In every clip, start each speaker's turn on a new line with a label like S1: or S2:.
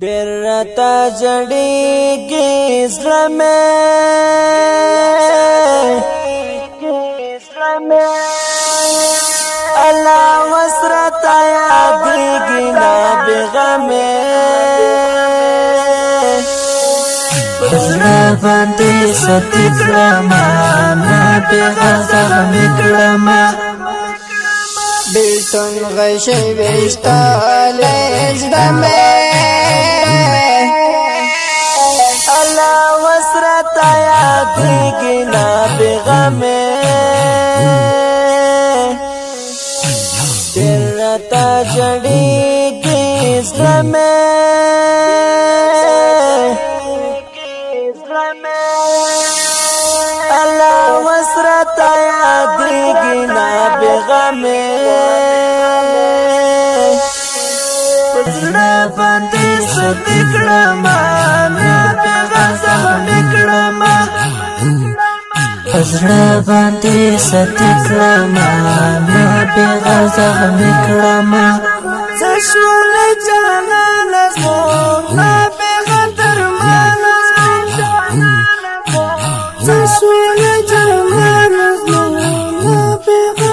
S1: ډېر راته جړېږي زړه مې الله وسرته یادېږي نه بېغمې
S2: زړه باندې ستې کړمه نه بېغه زخمې کړمه
S1: بیلتون غشی ویشتالی زړه مې الله وسرته یادېږي نه بېغمې ډېر راته جړېږي زړه مې الله وسرته یادېږي نه بېغمې
S2: زړه باندې ستې کړمه نه بېغه زخمې کړمه زړه باندې ستې کړمه نه بېغه زخمې کړمه
S1: څه شول جانانه زما بېغه درمانه څه شول جانانه زما بېغه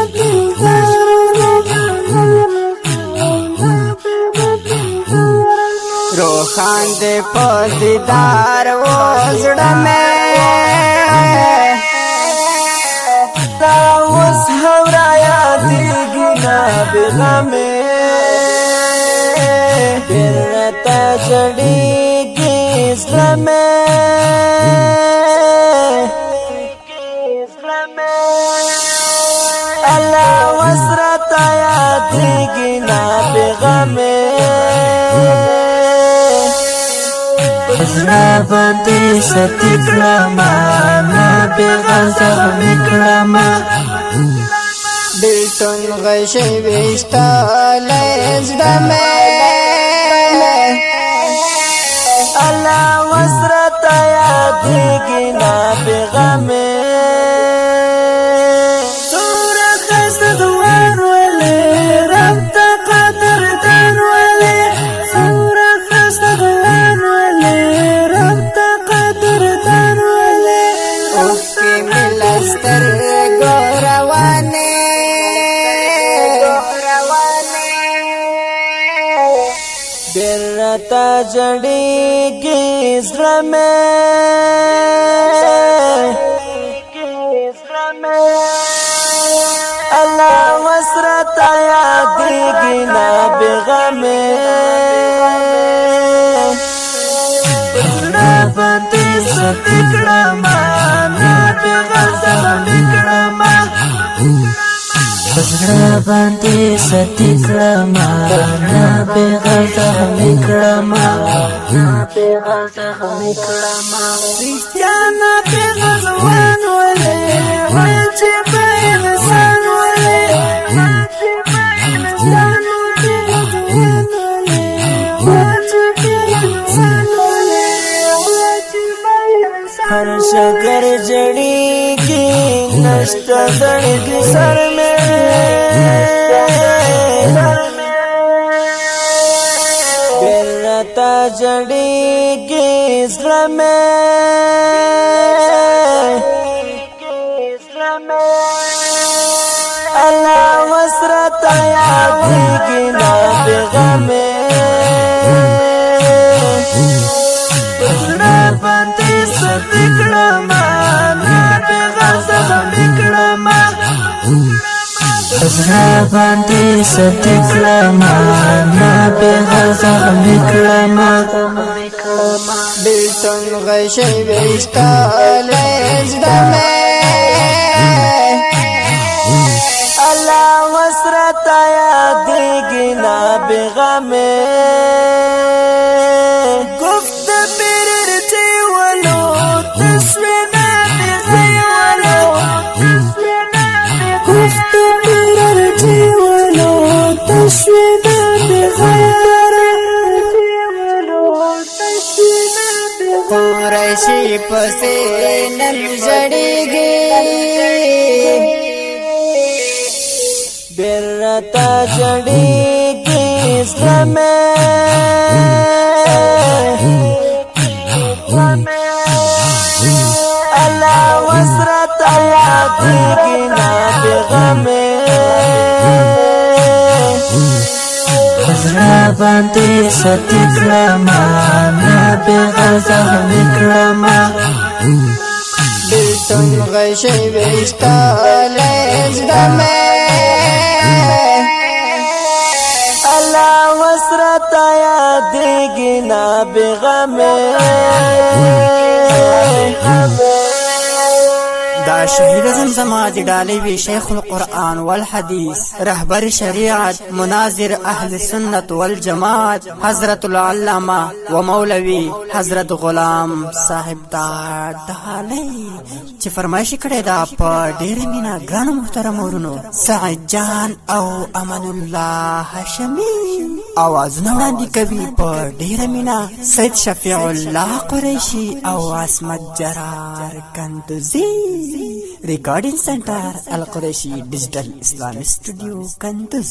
S1: روخان دې په دیدار و زړه مې دا اوس هم رایادېږي نه بېغمې ډېر راته جړېږي زړه مې الله وسرته یادېږي نه بېغمې
S2: زړه باندې ستې کړمه نه بېغه زخمې کړمه
S1: بیلتون غشی ویشتالی زړه مې الله وسرته یادېږي نه بېغمې څومره ښایسته ځوان ولې رب ته قدردان ولې څومره ښایسته ځوان ولې رب ته قدردان ولې اوښکې مې له سترګو روانې ډېر راته جړېږي زړه مې الله وسرته یادېږي نه بېغمې
S2: زړه باندې ستې کړمه نه بېغه زخمې کړمه زړه باندې ستې کړمه نه بېغه زخمې کړمه بېغه زخمې کړمه
S1: رښتیا نه بېغه ځوان ولې وایه چې په انسان ولې هر شکر جړېږي نشته زړګي سر مې ډېر راته جړېږي زړه مې الله وسرته یادېږي نه بېغمې
S2: زړه باندې ستې کړمه نه بېغه زخمې کړمه زړه باندې ستې کړمه نه بېغه زخمې کړمه
S1: بیلتون غشی ویشتالی زړه مې الله وسرته یادېږي نه بېغمې گفت بررتی ولو تسوینا بغیولو گفت بررتی ولو تسوینا بغیولو قریشی پسې نن جړېږي ډېر راته جړېږي زړه مې
S2: باندې ستې کړما نابغه زخمي کړما
S1: بلتون غشي وشتالیز دمه الله وسرتا یادېږي نابغه دا شهید زمزمه دی ډالۍ وی شیخ القرآن والحدیث رهبر شریعت مناظر اهل سنت والجماعت حضرت العلامه و مولوی حضرت غلام صاحب دا ډالۍ چې فرمایش کړی دا په ډېر مینا ګرانو محترم ورونو سعید جان او امان الله هاشمي آوازونه وړاندې کوي په ډېر مینا سید شفیع الله قریشي او عصمت جرار کندوزی Recording Center Al Qureshi Digital Islamic Studio Kanduz